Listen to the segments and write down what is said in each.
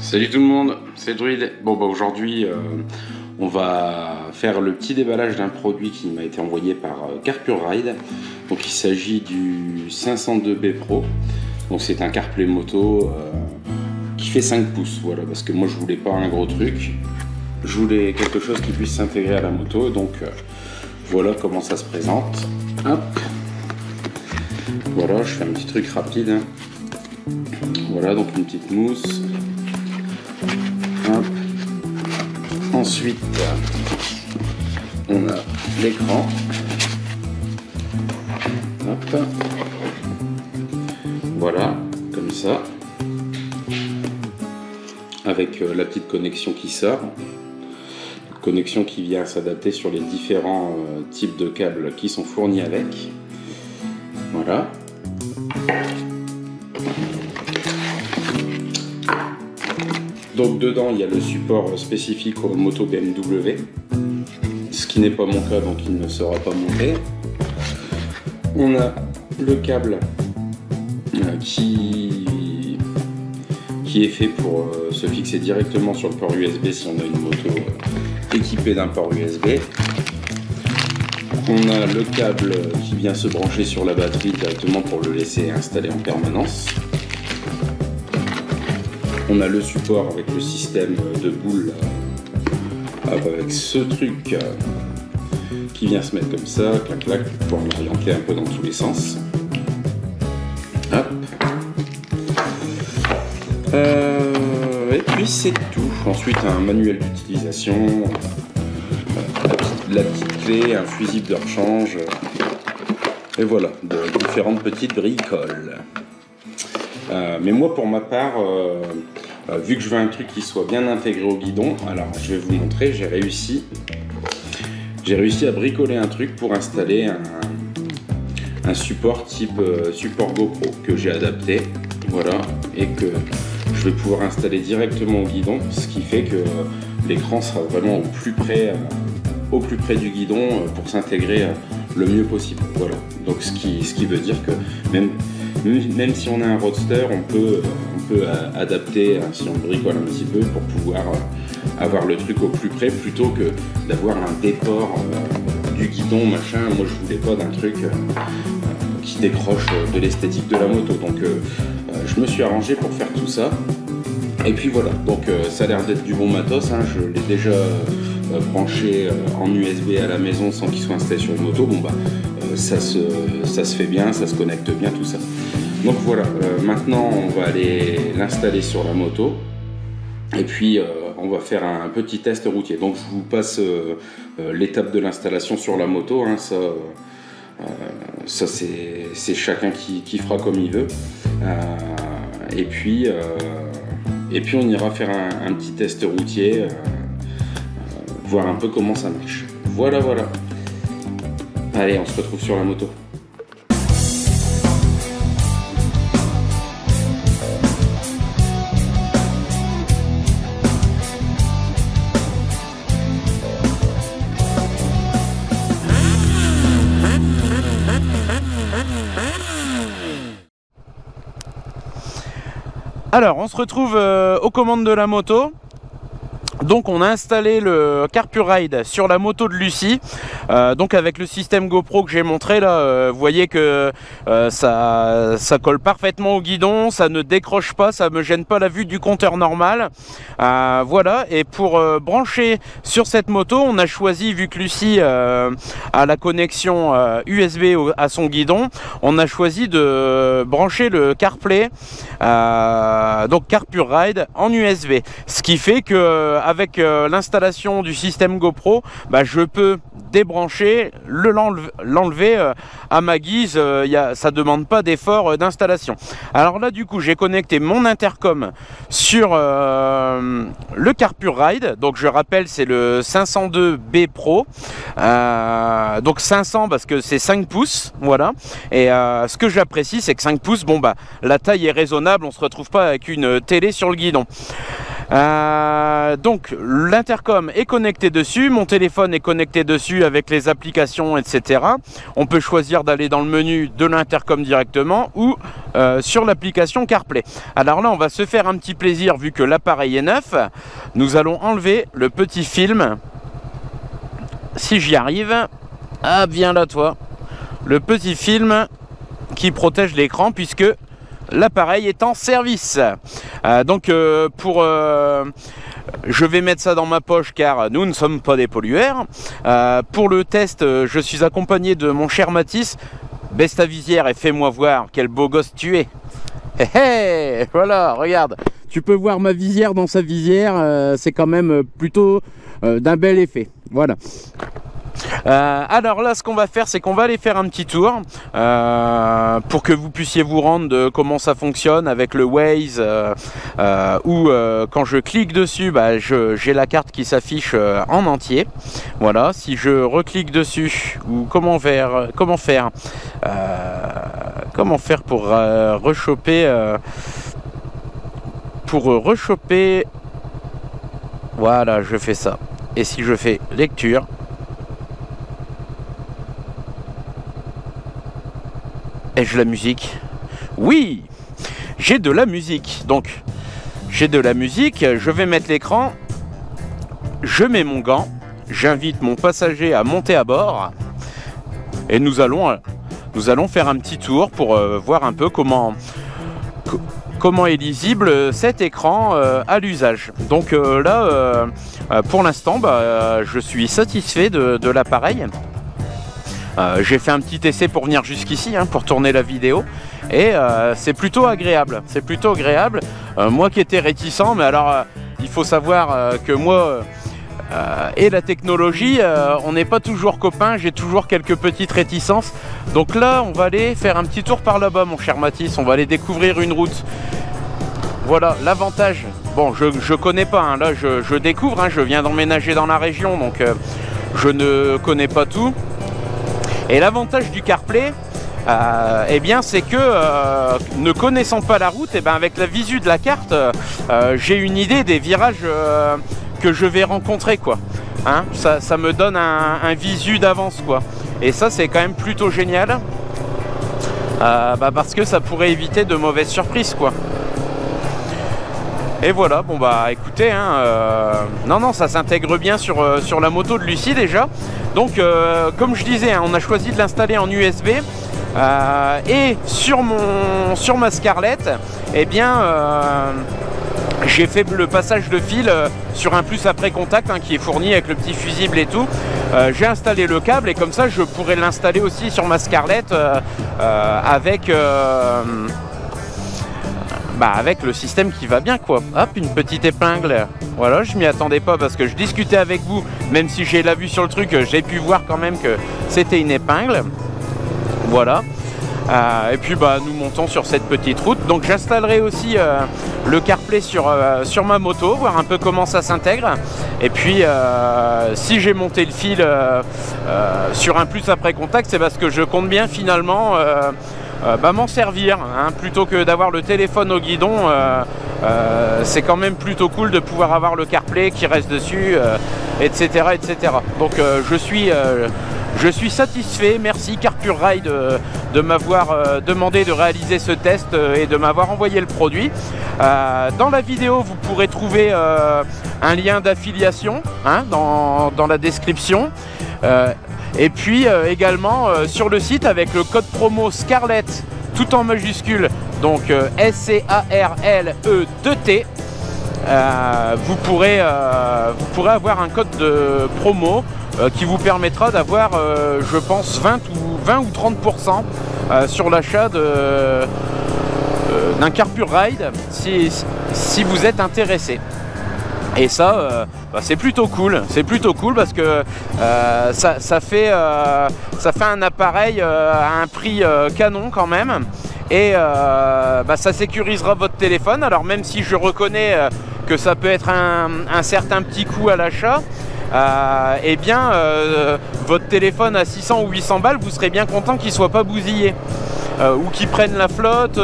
Salut tout le monde, c'est Druide. Bon bah aujourd'hui on va faire le petit déballage d'un produit qui m'a été envoyé par CarPureRide. Donc il s'agit du 502B Pro. Donc c'est un CarPlay moto qui fait 5 pouces, voilà, parce que moi je voulais pas un gros truc. Je voulais quelque chose qui puisse s'intégrer à la moto, donc voilà comment ça se présente. Hop. Voilà, je fais un petit truc rapide. Voilà, donc une petite mousse. Hop. Ensuite, on a l'écran. Hop. Voilà, comme ça. Avec la petite connexion qui sort. Connexion qui vient s'adapter sur les différents types de câbles qui sont fournis avec. Voilà. Donc dedans il y a le support spécifique aux motos BMW, ce qui n'est pas mon cas, donc il ne sera pas monté. On a le câble qui est fait pour se fixer directement sur le port USB si on a une moto équipée d'un port USB. On a le câble qui vient se brancher sur la batterie directement pour le laisser installer en permanence. On a le support avec le système de boule, avec ce truc qui vient se mettre comme ça, clac clac, pour pouvoir l'orienter un peu dans tous les sens. Hop. Et puis c'est tout. Ensuite un manuel d'utilisation, la petite clé, un fusible de rechange, et voilà, de différentes petites bricoles. Mais moi pour ma part, vu que je veux un truc qui soit bien intégré au guidon, alors je vais vous montrer, j'ai réussi à bricoler un truc pour installer un support type support GoPro que j'ai adapté, voilà, et que je vais pouvoir installer directement au guidon, ce qui fait que l'écran sera vraiment au plus près du guidon pour s'intégrer le mieux possible, voilà. Donc ce qui veut dire que même si on a un roadster, on peut adapter, si on bricole un petit peu, pour pouvoir avoir le truc au plus près, plutôt que d'avoir un déport du guidon, machin. Moi je voulais pas d'un truc qui décroche de l'esthétique de la moto, donc je me suis arrangé pour faire tout ça. Et puis voilà, donc ça a l'air d'être du bon matos, hein. Je l'ai déjà branché en USB à la maison sans qu'il soit installé sur une moto. Bon bah ça se fait bien, ça se connecte bien, tout ça. Donc voilà, maintenant on va aller l'installer sur la moto et puis on va faire un petit test routier. Donc je vous passe l'étape de l'installation sur la moto, hein. Ça c'est chacun qui fera comme il veut. Et puis on ira faire un petit test routier, voir un peu comment ça marche. Voilà. Allez, on se retrouve sur la moto. Alors, on se retrouve aux commandes de la moto. Donc on a installé le CarPureRide sur la moto de Lucie, donc avec le système GoPro que j'ai montré là, vous voyez que ça colle parfaitement au guidon, ça ne décroche pas, ça me gêne pas la vue du compteur normal. Voilà, et pour brancher sur cette moto, on a choisi, vu que Lucie a la connexion USB à son guidon, on a choisi de brancher le CarPlay, donc CarPureRide en USB, ce qui fait que avec l'installation du système GoPro, bah, je peux débrancher, l'enlever à ma guise, ça ne demande pas d'effort d'installation. Alors là du coup j'ai connecté mon intercom sur le CarPureRide, donc je rappelle c'est le 502B Pro, donc 500 parce que c'est 5 pouces, voilà, et ce que j'apprécie c'est que 5 pouces, bon bah la taille est raisonnable, on se retrouve pas avec une télé sur le guidon. Donc l'intercom est connecté dessus, mon téléphone est connecté dessus avec les applications, etc. On peut choisir d'aller dans le menu de l'intercom directement ou sur l'application CarPlay. Alors là, on va se faire un petit plaisir vu que l'appareil est neuf. Nous allons enlever le petit film. Si j'y arrive, ah viens là toi, le petit film qui protège l'écran puisque l'appareil est en service. Je vais mettre ça dans ma poche car nous ne sommes pas des pollueurs. Pour le test, je suis accompagné de mon cher Mathis. Baisse ta visière et fais-moi voir quel beau gosse tu es. Hé, voilà, regarde. Tu peux voir ma visière dans sa visière. C'est quand même plutôt d'un bel effet. Voilà. Alors là, ce qu'on va faire, c'est qu'on va aller faire un petit tour pour que vous puissiez vous rendre de comment ça fonctionne avec le Waze où quand je clique dessus, j'ai la carte qui s'affiche en entier. Voilà, si je reclique dessus, ou comment faire pour rechoper, voilà, je fais ça. Et si je fais lecture, ai-je la musique? Oui, j'ai de la musique. Donc, j'ai de la musique. Je vais mettre l'écran. Je mets mon gant. J'invite mon passager à monter à bord. Et nous allons faire un petit tour pour voir un peu comment est lisible cet écran à l'usage. Donc là, pour l'instant, je suis satisfait de l'appareil. J'ai fait un petit essai pour venir jusqu'ici, pour tourner la vidéo, et c'est plutôt agréable. C'est plutôt agréable. Moi qui étais réticent, mais alors il faut savoir que moi et la technologie, on n'est pas toujours copains. J'ai toujours quelques petites réticences. Donc là, on va aller faire un petit tour par là-bas, mon cher Mathis. On va aller découvrir une route. Voilà l'avantage. Bon, je connais pas. Là, je découvre. Je viens d'emménager dans la région, donc je ne connais pas tout. Et l'avantage du CarPlay, c'est que ne connaissant pas la route, avec la visu de la carte, j'ai une idée des virages que je vais rencontrer, quoi. Ça me donne un visu d'avance, quoi. Et ça, c'est quand même plutôt génial, parce que ça pourrait éviter de mauvaises surprises, quoi. Et voilà, bon écoutez, non, ça s'intègre bien sur la moto de Lucie déjà. Donc comme je disais, on a choisi de l'installer en USB et sur ma Scarlett, j'ai fait le passage de fil sur un plus après contact qui est fourni avec le petit fusible et tout. J'ai installé le câble et comme ça je pourrais l'installer aussi sur ma Scarlett avec le système qui va bien, quoi. Hop, une petite épingle. Voilà, je m'y attendais pas parce que je discutais avec vous, même si j'ai la vue sur le truc, j'ai pu voir quand même que c'était une épingle. Voilà. Et puis nous montons sur cette petite route. Donc j'installerai aussi le CarPlay sur ma moto, voir un peu comment ça s'intègre. Et puis si j'ai monté le fil sur un plus après contact, c'est parce que je compte bien finalement m'en servir, plutôt que d'avoir le téléphone au guidon. C'est quand même plutôt cool de pouvoir avoir le CarPlay qui reste dessus, etc. Donc je suis satisfait. Merci CarPurRide de m'avoir demandé de réaliser ce test et de m'avoir envoyé le produit. Dans la vidéo, vous pourrez trouver un lien d'affiliation dans la description. Et puis également sur le site avec le code promo Scarlett tout en majuscule, donc SCARLE2T. Vous pourrez avoir un code de promo qui vous permettra d'avoir je pense 20 ou 30% sur l'achat d'un CarPurRide si vous êtes intéressé. Et ça, c'est plutôt cool. C'est plutôt cool parce que ça fait un appareil à un prix canon quand même. Et ça sécurisera votre téléphone. Alors même si je reconnais que ça peut être un certain petit coût à l'achat, votre téléphone à 600 ou 800 balles, vous serez bien content qu'il ne soit pas bousillé ou qu'il prenne la flotte.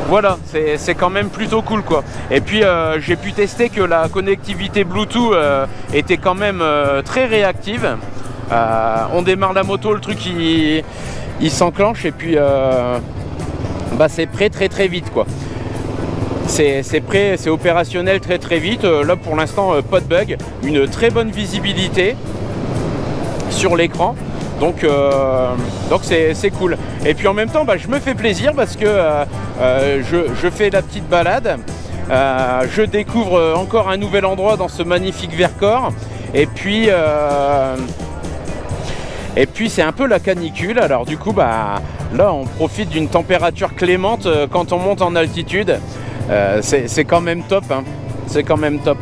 Voilà, c'est quand même plutôt cool quoi. Et puis j'ai pu tester que la connectivité Bluetooth était quand même très réactive. On démarre la moto, le truc il s'enclenche et puis bah, c'est prêt très vite quoi. C'est prêt, c'est opérationnel très vite. Là pour l'instant pas de bug, une très bonne visibilité sur l'écran. Donc c'est cool. Et puis en même temps, bah, je me fais plaisir parce que je fais la petite balade. Je découvre encore un nouvel endroit dans ce magnifique Vercors. Et puis c'est un peu la canicule. Alors du coup, bah, là on profite d'une température clémente quand on monte en altitude. C'est quand même top. Hein. C'est quand même top.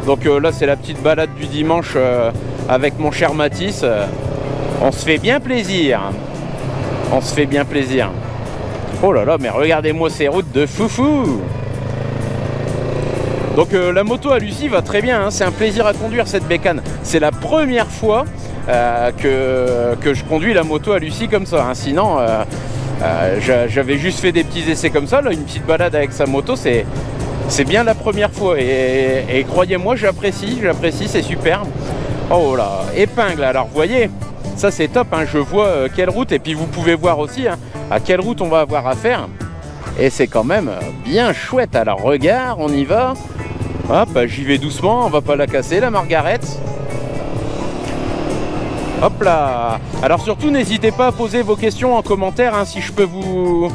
Donc là c'est la petite balade du dimanche avec mon cher Mathis. On se fait bien plaisir. On se fait bien plaisir. Oh là là, mais regardez-moi ces routes de foufou. Donc la moto à Lucie va très bien. Hein. C'est un plaisir à conduire cette bécane. C'est la première fois que je conduis la moto à Lucie comme ça. Hein. Sinon, j'avais juste fait des petits essais comme ça. Là, une petite balade avec sa moto, c'est bien la première fois. Et croyez-moi, j'apprécie, c'est super. Oh là, épingle. Alors, vous voyez, ça c'est top. Hein. Je vois quelle route. Et puis, vous pouvez voir aussi hein, à quelle route on va avoir à faire. Et c'est quand même bien chouette. Alors, regarde, on y va. Hop, j'y vais doucement. On va pas la casser, la Margaret. Hop là. Alors surtout n'hésitez pas à poser vos questions en commentaire hein, si je peux vous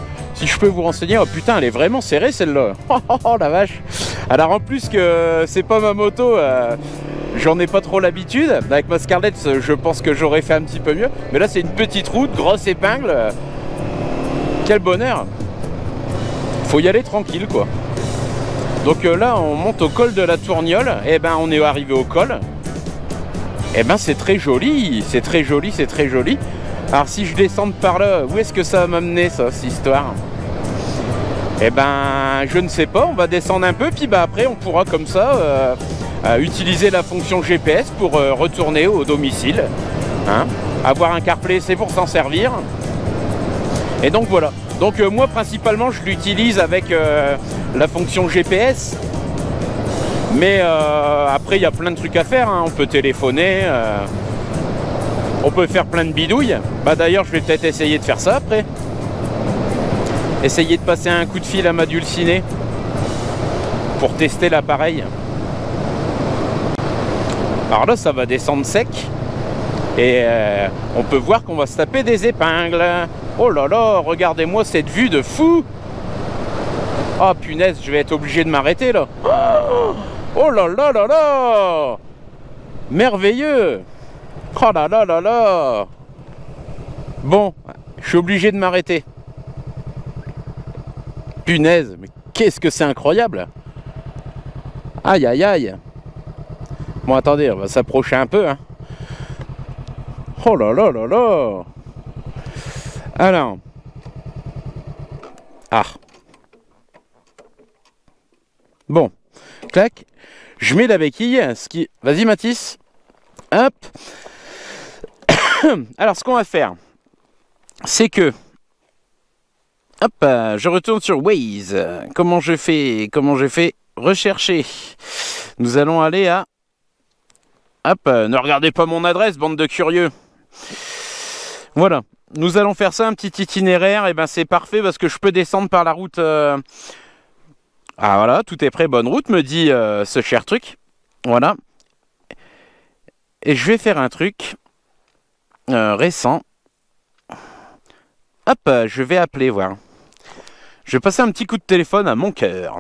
renseigner. Oh putain, elle est vraiment serrée celle-là. Oh la vache. Alors en plus que c'est pas ma moto, j'en ai pas trop l'habitude. Avec ma Scarlett, je pense que j'aurais fait un petit peu mieux. Mais là c'est une petite route, grosse épingle. Quel bonheur. Faut y aller tranquille quoi. Donc là on monte au col de la Tourniole. Et ben on est arrivé au col. Eh ben c'est très joli, c'est très joli, c'est très joli. Alors si je descends par là, où est-ce que ça va m'amener ça, cette histoire? Eh ben je ne sais pas, on va descendre un peu, puis bah après on pourra comme ça utiliser la fonction GPS pour retourner au domicile. Hein. Avoir un CarPlay, c'est pour s'en servir. Et donc voilà. Donc moi principalement je l'utilise avec la fonction GPS. Mais après il y a plein de trucs à faire, hein. On peut téléphoner, on peut faire plein de bidouilles. Bah d'ailleurs je vais peut-être essayer de faire ça après. Essayer de passer un coup de fil à ma dulcinée pour tester l'appareil. Alors là ça va descendre sec. Et on peut voir qu'on va se taper des épingles. Oh là là, regardez-moi cette vue de fou. Oh punaise, je vais être obligé de m'arrêter là. Oh là là là là. Merveilleux. Oh là là là là. Bon, je suis obligé de m'arrêter. Punaise, mais qu'est-ce que c'est incroyable. Aïe aïe aïe. Bon attendez, on va s'approcher un peu hein. Oh là là là là. Alors. Ah. Bon. Clac. Je mets la béquille. Vas-y Mathis. Hop. Alors ce qu'on va faire, c'est que... Hop, je retourne sur Waze. Comment je fais rechercher. Nous allons aller à... Hop, ne regardez pas mon adresse, bande de curieux. Voilà, nous allons faire ça, un petit itinéraire. Et ben c'est parfait parce que je peux descendre par la route. Ah voilà, tout est prêt, bonne route, me dit ce cher truc. Voilà. Et je vais faire un truc récent. Hop, je vais appeler, voir. Je vais passer un petit coup de téléphone à mon cœur.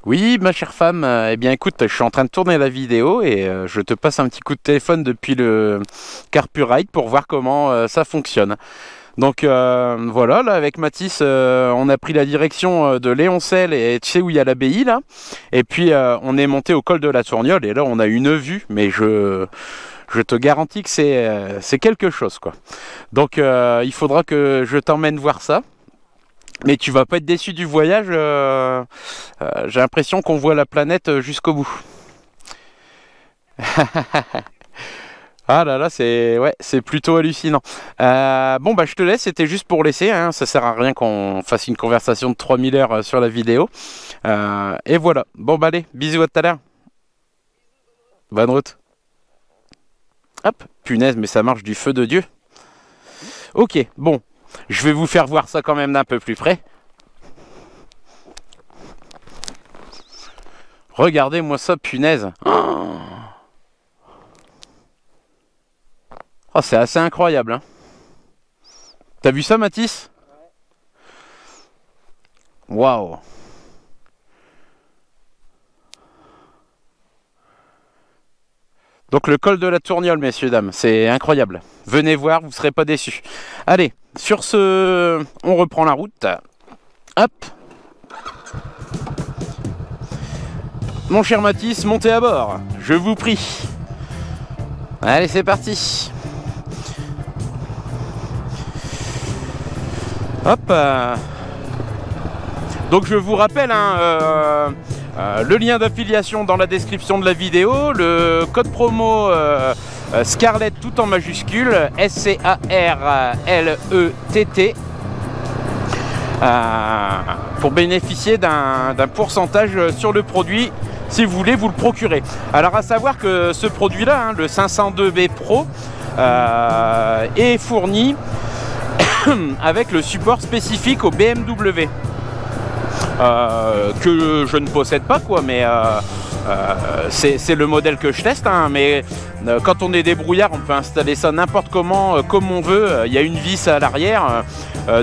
Oui, ma chère femme, eh bien écoute, je suis en train de tourner la vidéo et je te passe un petit coup de téléphone depuis le CarPurRide pour voir comment ça fonctionne. Donc voilà, là avec Mathis, on a pris la direction de Léoncel et tu sais où il y a l'abbaye là. Et puis on est monté au col de la Tourniole et là on a une vue, mais je te garantis que c'est quelque chose quoi. Donc il faudra que je t'emmène voir ça. Mais tu vas pas être déçu du voyage, j'ai l'impression qu'on voit la planète jusqu'au bout. Ah là là, c'est ouais, c'est plutôt hallucinant. Bon bah je te laisse, c'était juste pour laisser, hein, ça sert à rien qu'on fasse une conversation de 3000 heures sur la vidéo. Et voilà, bon bah allez, bisous, à tout à l'heure. Bonne route. Hop, punaise, mais ça marche du feu de Dieu. Ok, bon, je vais vous faire voir ça quand même d'un peu plus près. Regardez-moi ça, punaise. Oh, c'est assez incroyable, hein. T'as vu ça, Mathis? Waouh. Donc le col de la Tourniole, messieurs, dames, c'est incroyable. Venez voir, vous ne serez pas déçus. Allez, sur ce, on reprend la route. Hop. Mon cher Mathis, montez à bord, je vous prie. Allez, c'est parti. Hop. Donc je vous rappelle, hein, le lien d'affiliation dans la description de la vidéo, le code promo Scarlett tout en majuscule, SCARLETT, pour bénéficier d'un pourcentage sur le produit si vous voulez vous le procurer. Alors à savoir que ce produit là, hein, le 502B Pro, est fourni avec le support spécifique au BMW. Que je ne possède pas, quoi, mais c'est le modèle que je teste, hein, mais quand on est débrouillard, on peut installer ça n'importe comment, comme on veut. Il y a une vis à l'arrière,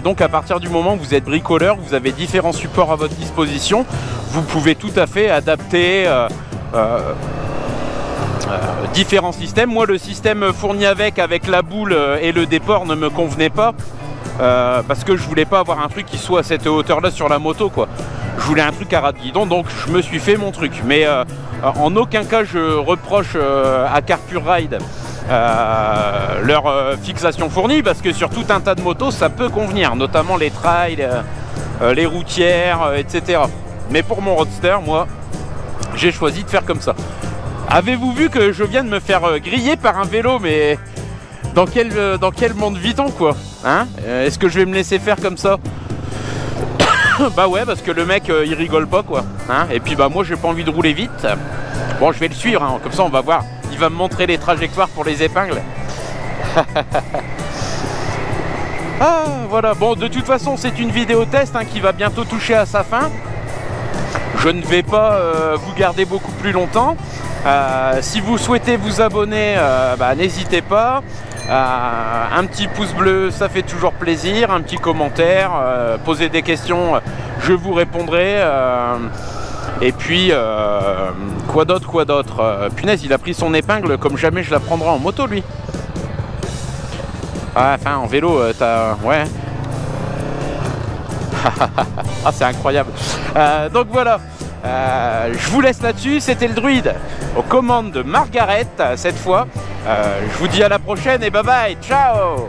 donc à partir du moment où vous êtes bricoleur, vous avez différents supports à votre disposition, vous pouvez tout à fait adapter différents systèmes. Moi, le système fourni avec la boule et le déport ne me convenait pas. Parce que je voulais pas avoir un truc qui soit à cette hauteur là sur la moto, quoi. Je voulais un truc à ras de guidon, donc je me suis fait mon truc, mais en aucun cas je reproche à CarPureRide leur fixation fournie, parce que sur tout un tas de motos ça peut convenir, notamment les trails, les routières, etc. Mais pour mon roadster, moi j'ai choisi de faire comme ça. Avez-vous vu que je viens de me faire griller par un vélo? Mais dans quel monde vit-on, quoi, hein? Est-ce que je vais me laisser faire comme ça? Bah ouais, parce que le mec il rigole pas, quoi, hein? Et puis bah moi j'ai pas envie de rouler vite. Bon, je vais le suivre, hein. Comme ça on va voir. Il va me montrer les trajectoires pour les épingles. Ah voilà, bon de toute façon c'est une vidéo test, hein, qui va bientôt toucher à sa fin. Je ne vais pas vous garder beaucoup plus longtemps. Si vous souhaitez vous abonner, bah, n'hésitez pas. Un petit pouce bleu, ça fait toujours plaisir. Un petit commentaire, posez des questions, je vous répondrai. Et puis quoi d'autre, punaise, il a pris son épingle comme jamais je la prendrai en moto, lui. Ah, enfin en vélo, t'as... ouais. Ah, c'est incroyable. Donc voilà, je vous laisse là-dessus. C'était le druide aux commandes de Margaret cette fois. Je vous dis à la prochaine et bye bye, ciao.